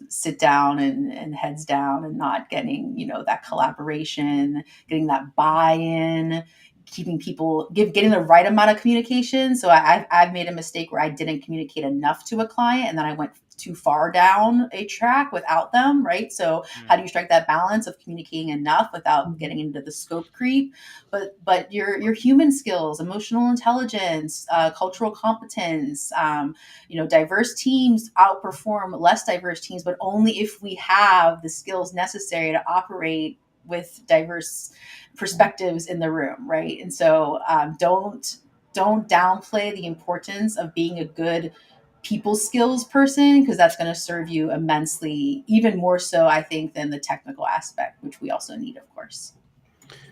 B: sit down and heads down and not getting, that collaboration, getting that buy-in, keeping people getting the right amount of communication. So I've made a mistake where I didn't communicate enough to a client, and then I went too far down a track without them, right? So how do you strike that balance of communicating enough without getting into the scope creep? But your human skills, emotional intelligence, cultural competence, diverse teams outperform less diverse teams, but only if we have the skills necessary to operate with diverse perspectives in the room, right? And so don't downplay the importance of being a good people skills person, because that's going to serve you immensely, even more so, I think, than the technical aspect, which we also need, of course.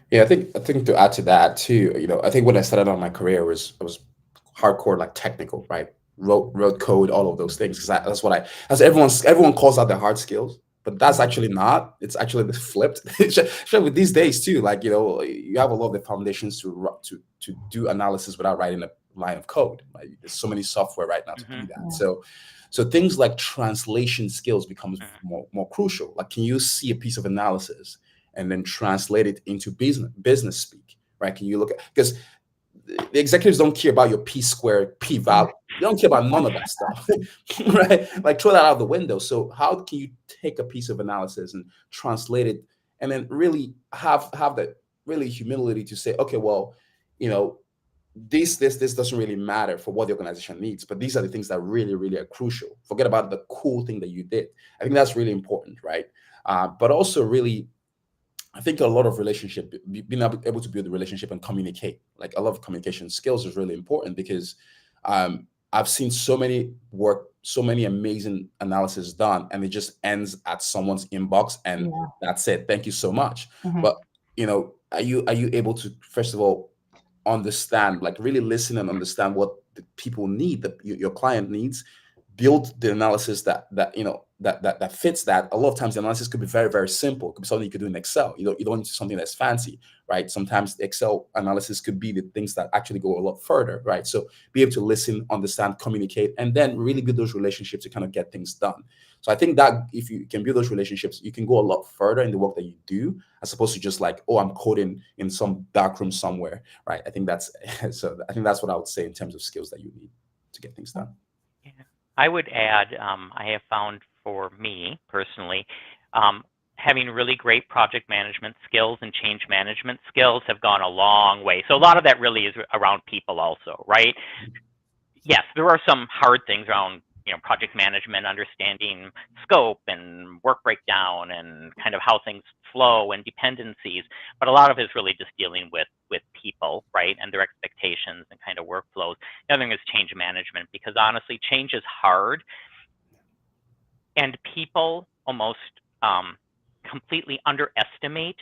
D: Yeah, I think to add to that too, I think when I started on my career, I was hardcore, like technical, right? Wrote code, all of those things. Because as everyone calls out their hard skills, but that's actually not. It's actually flipped. Especially with these days too, like you have a lot of the foundations to do analysis without writing a line of code. Right? There's so many software right now to do that.
A: Yeah.
D: So things like translation skills becomes more crucial. Like, can you see a piece of analysis and then translate it into business speak, right? Can you look at, because the executives don't care about your P squared, P value. They don't care about none of that stuff, right? Like, throw that out the window. So how can you take a piece of analysis and translate it, and then really have that really humility to say, okay, well, this doesn't really matter for what the organization needs, but these are the things that really, really are crucial. Forget about the cool thing that you did. I think that's really important, right? But also really, I think a lot of being able to build a relationship and communicate, like a lot of communication skills is really important, because I've seen so many amazing analysis done, and it just ends at someone's inbox, and that's it. Thank you so much. But are you able to, first of all, understand, like really listen and understand what the people need, that your client needs, build the analysis that fits that. A lot of times the analysis could be very, very simple. It could be something you could do in Excel. You don't need something that's fancy, right? Sometimes the Excel analysis could be the things that actually go a lot further, right? So be able to listen, understand, communicate, and then really build those relationships to kind of get things done. So I think that if you can build those relationships, you can go a lot further in the work that you do, as opposed to just like, oh, I'm coding in some dark room somewhere, right? I think that's what I would say in terms of skills that you need to get things done.
C: Yeah. I would add, I have found for me personally, having really great project management skills and change management skills have gone a long way. So a lot of that really is around people also, right? Yes, there are some hard things around, project management, understanding scope and work breakdown and kind of how things flow and dependencies. But a lot of it is really just dealing with people, right, and their expectations and kind of workflows. The other thing is change management, because honestly, change is hard, and people almost completely underestimate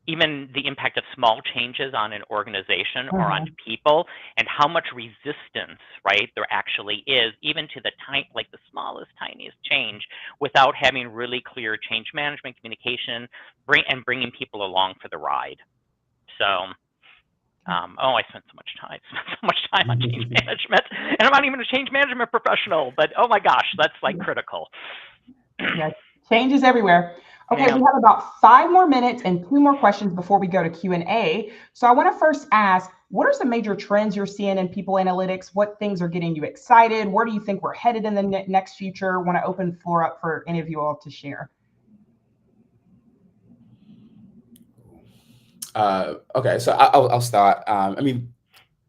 C: even the impact of small changes on an organization or on people, and how much resistance, right, there actually is, even to the smallest, tiniest change, without having really clear change management, communication, bringing people along for the ride. So, I spent so much time on change management, and I'm not even a change management professional, but oh my gosh, that's like critical.
A: Yeah, change is everywhere. Okay, we have about 5 more minutes and 2 more questions before we go to Q&A. So I want to first ask, what are some major trends you're seeing in people analytics? What things are getting you excited? Where do you think we're headed in the next future? I want to open the floor up for any of you all to share.
D: Okay, so I'll start. I mean,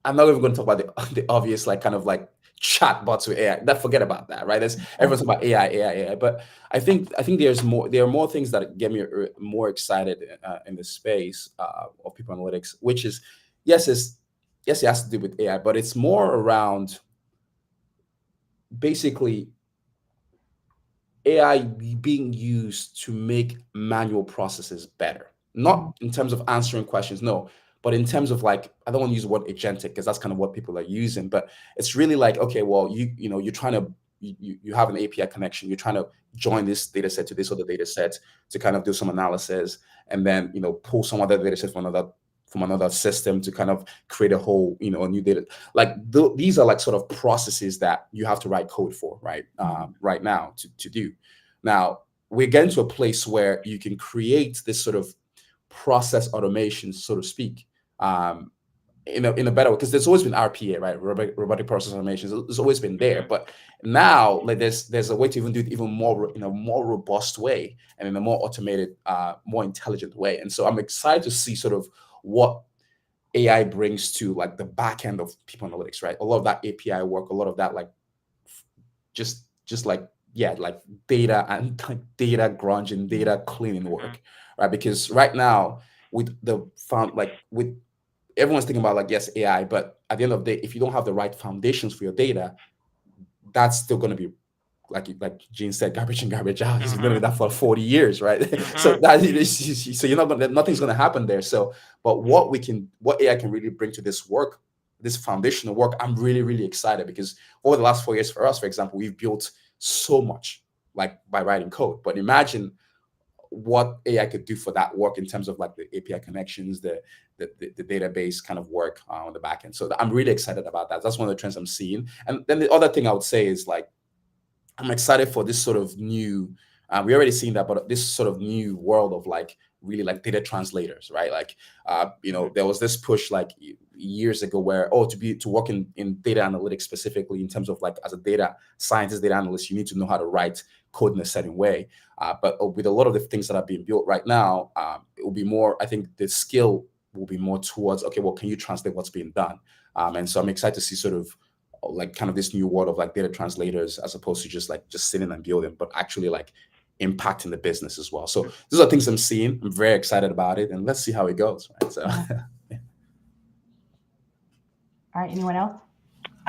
D: I'm not even going to talk about the obvious, like kind of like chatbots with AI. Forget about that, right? Everyone's about AI. But I think there's more. There are more things that get me more excited in the space of people analytics, which is yes, it has to do with AI, but it's more around basically AI being used to make manual processes better. Not in terms of answering questions, no, but in terms of, like, I don't want to use the word agentic, because that's kind of what people are using, but it's really like, okay, well, you're trying to you have an API connection, you're trying to join this data set to this other data set to kind of do some analysis, and then pull some other data set from another from another system to kind of create a whole, a new data. Like these are like sort of processes that you have to write code for, right? Right now to do. Now we're getting to a place where you can create this sort of process automation, so to speak, in a better way, because there's always been RPA, right? Robotic process automation. It's always been there, but now like there's a way to even do it even more in a more robust way and in a more automated, more intelligent way. And so I'm excited to see sort of what AI brings to like the back end of people analytics, right? A lot of that API work, a lot of that like just like like data and like data grunge and data cleaning work, right? Because right now with with everyone's thinking about like, yes, AI, but at the end of the day, if you don't have the right foundations for your data, that's still going to be like Gene said, garbage in, garbage out. It's going to be that for 40 years, right? So you're not going to, nothing's going to happen there. So, but what AI can really bring to this work, this foundational work, I'm really, really excited, because over the last 4 years for us, for example, we've built so much like by writing code. But imagine what AI could do for that work in terms of like the API connections, the database kind of work on the back end. So I'm really excited about that. That's one of the trends I'm seeing. And then the other thing I would say is like, I'm excited for this sort of new, we already seen that, but this sort of new world of like really like data translators, right? Like, there was this push like years ago where, to work in data analytics specifically in terms of like as a data scientist, data analyst, you need to know how to write code in a certain way. But with a lot of the things that are being built right now, it will be more, I think the skill will be more towards, okay, well, can you translate what's being done? And so I'm excited to see sort of like kind of this new world of like data translators, as opposed to just sitting and building, but actually like impacting the business as well. So those are things I'm seeing. I'm very excited about it, and let's see how it goes. Right. So,
A: All right. Anyone else?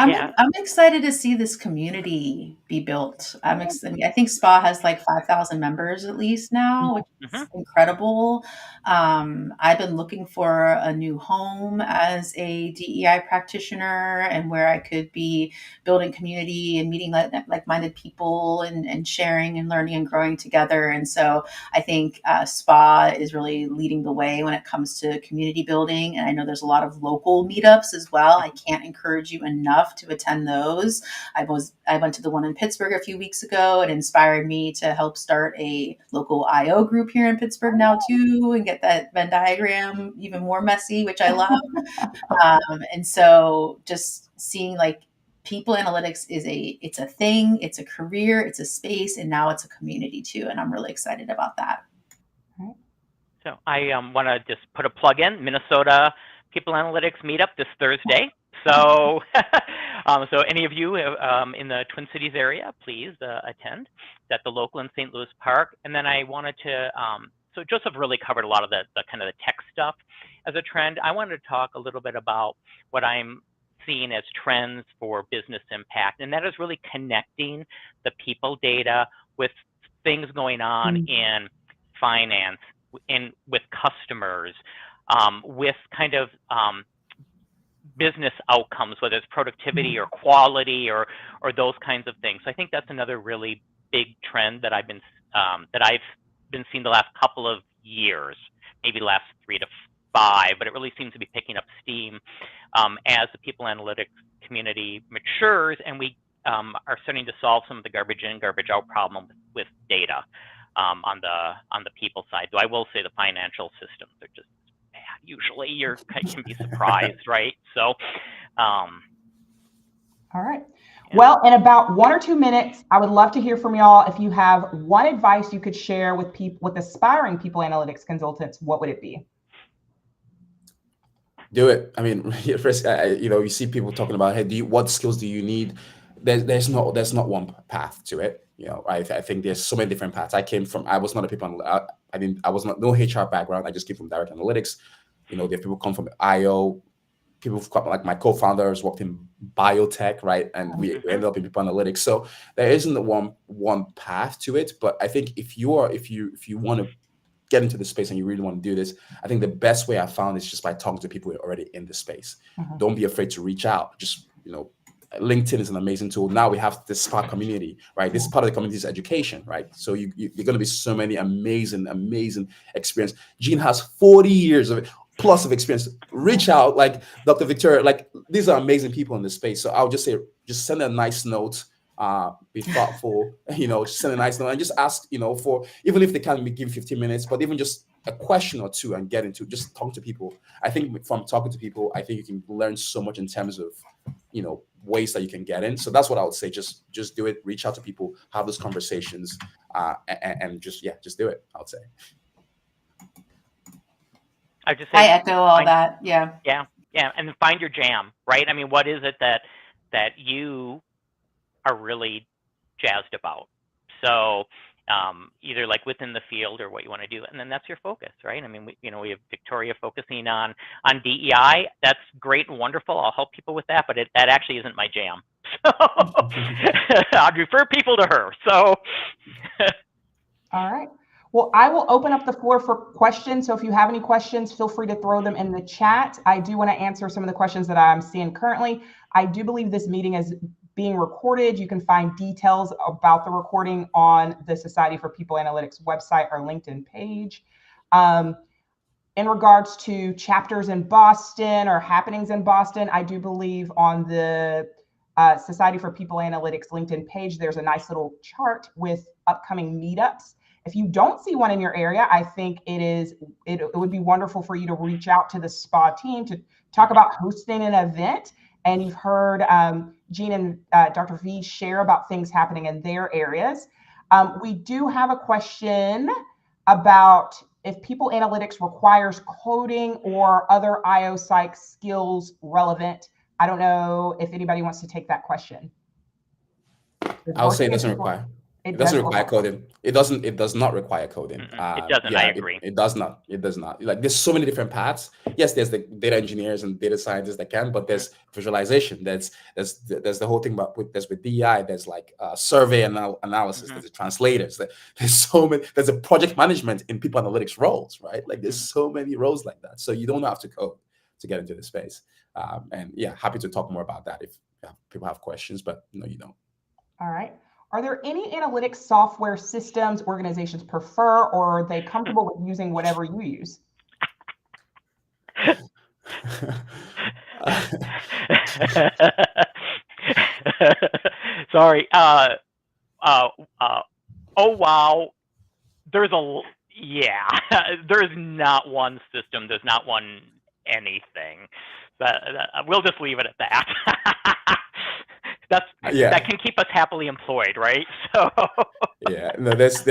B: I'm excited to see this community be built. I think SPA has like 5,000 members at least now, which is incredible. I've been looking for a new home as a DEI practitioner, and where I could be building community and meeting like-minded people and sharing and learning and growing together. And so I think SPA is really leading the way when it comes to community building. And I know there's a lot of local meetups as well. I can't encourage you enough to attend those. I went to the one in Pittsburgh a few weeks ago. It inspired me to help start a local IO group here in Pittsburgh now too, and get that Venn diagram even more messy, which I love. And so just seeing like people analytics it's a thing, it's a career, it's a space, and now it's a community too. And I'm really excited about that.
C: So I want to just put a plug in, Minnesota People Analytics Meetup this Thursday. So, so any of you in the Twin Cities area, please attend. It's at the local in St. Louis Park. And then I wanted to, so Joseph really covered a lot of the kind of the tech stuff as a trend. I wanted to talk a little bit about what I'm seeing as trends for business impact, and that is really connecting the people data with things going on in finance, with customers, with kind of business outcomes, whether it's productivity or quality or those kinds of things. So I think that's another really big trend that I've been seeing the last couple of years, maybe last 3 to 5, but it really seems to be picking up steam as the people analytics community matures, and we are starting to solve some of the garbage in, garbage out problem with data on the people side. Though I will say the financial systems are just bad. Usually you can be surprised, right? So,
A: all right. Well, in about 1 or 2 minutes, I would love to hear from y'all. If you have one advice you could share with aspiring people analytics consultants, what would it be?
D: Do it. I mean, first, you see people talking about, hey, what skills do you need? There's not one path to it. I think there's so many different paths. I was not a people. I was not no HR background. I just came from direct analytics. There are people come from IO. People like my co-founders worked in biotech, right? And we ended up in people analytics. So there isn't one path to it. But I think if you want to get into the space and you really want to do this, I think the best way I found is just by talking to people who are already in the space. Don't be afraid to reach out. Just LinkedIn is an amazing tool. Now we have this Spark community, right? This part of the community is education, right? So you're going to be so many amazing experience. Gene has 40 years of it. plus of experience. Reach out, like Dr. Victoria, like these are amazing people in this space. So I'll just say, just send a nice note, be thoughtful, send a nice note and just ask, for, even if they can't give 15 minutes, but even just a question or two and get into, just talk to people. I think from talking to people, I think you can learn so much in terms of, ways that you can get in. So that's what I would say. Just do it, reach out to people, have those conversations, and just do it, I would say.
C: I just say,
B: I echo all that. Yeah.
C: Yeah. And then find your jam, right? I mean, what is it that you are really jazzed about? So either like within the field or what you want to do, and then that's your focus, right? I mean, we have Victoria focusing on DEI. That's great and wonderful. I'll help people with that, but that actually isn't my jam. So I'd refer people to her. So.
A: All right. Well, I will open up the floor for questions. So if you have any questions, feel free to throw them in the chat. I do want to answer some of the questions that I'm seeing currently. I do believe this meeting is being recorded. You can find details about the recording on the Society for People Analytics website or LinkedIn page. In regards to chapters in Boston or happenings in Boston, I do believe on the Society for People Analytics LinkedIn page, there's a nice little chart with upcoming meetups. If you don't see one in your area, I think it would be wonderful for you to reach out to the SPA team to talk about hosting an event. And you've heard Jean and Dr. V share about things happening in their areas. We do have a question about if People Analytics requires coding or other IO psych skills relevant. I don't know if anybody wants to take that question.
D: I'll say it doesn't require. It doesn't require coding. It does not require coding.
C: It doesn't. I agree.
D: It does not. It does not. Like there's so many different paths. Yes, there's the data engineers and data scientists that can, but there's visualization. There's the whole thing about with DEI. There's like survey analysis. There's the translators. There's so many. There's a project management in people analytics roles, right? Like there's so many roles like that. So you don't have to code to get into the space. And yeah, happy to talk more about that if people have questions. But no, you don't.
A: All right. Are there any analytics software systems organizations prefer, or are they comfortable with using whatever you use?
C: Sorry. Oh wow. There's not one system. There's not one anything. We'll just leave it at that. That can keep us happily employed, right? So
D: no, there's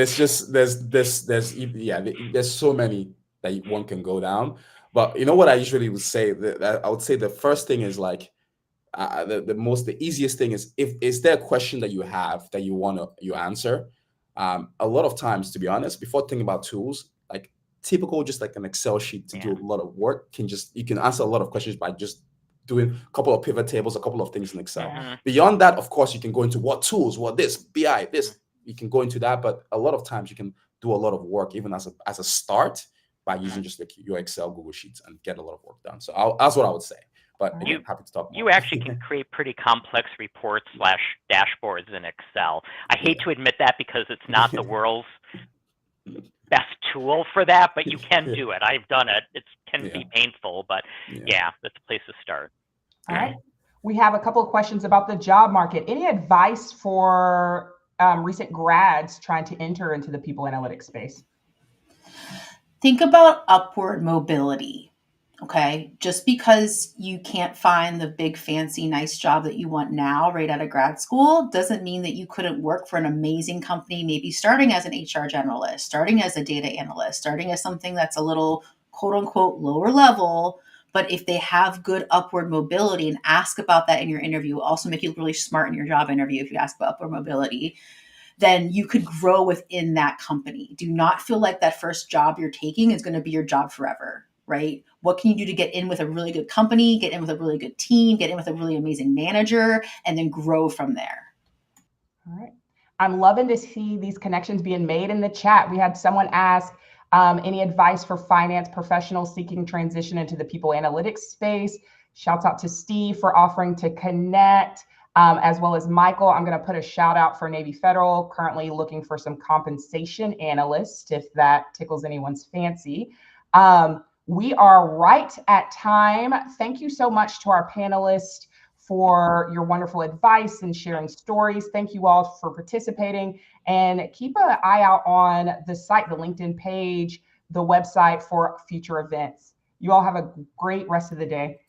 D: so many that one can go down. But you know what I usually would say, that I would say the first thing is like the easiest thing is there a question that you have that you answer? A lot of times, to be honest, before thinking about tools, like typical, just like an Excel sheet to do a lot of work, you can answer a lot of questions by just doing a couple of pivot tables, a couple of things in Excel. Beyond that, of course, you can go into what tools, what this, BI, this, you can go into that. But a lot of times you can do a lot of work, even as a start, by using just like your Excel, Google Sheets, and get a lot of work done. So that's what I would say. But again, happy to talk more.
C: You actually can create pretty complex reports / dashboards in Excel. I hate to admit that because it's not the world's best tool for that, but you can do it. I've done it. It can be painful, but that's a place to start.
A: All right. We have a couple of questions about the job market. Any advice for recent grads trying to enter into the people analytics space?
B: Think about upward mobility. Okay. Just because you can't find the big, fancy, nice job that you want now right out of grad school doesn't mean that you couldn't work for an amazing company, maybe starting as an HR generalist, starting as a data analyst, starting as something that's a little quote unquote lower level. But if they have good upward mobility, and ask about that in your interview, also make you look really smart in your job interview if you ask about upward mobility, then you could grow within that company. Do not feel like that first job you're taking is going to be your job forever, right? What can you do to get in with a really good company, get in with a really good team, get in with a really amazing manager, and then grow from there?
A: All right. I'm loving to see these connections being made in the chat. We had someone ask, any advice for finance professionals seeking transition into the people analytics space? Shouts out to Steve for offering to connect, as well as Michael. I'm going to put a shout out for Navy Federal, currently looking for some compensation analysts, if that tickles anyone's fancy. We are right at time. Thank you so much to our panelists for your wonderful advice and sharing stories. Thank you all for participating, and keep an eye out on the site, the LinkedIn page, the website for future events. You all have a great rest of the day.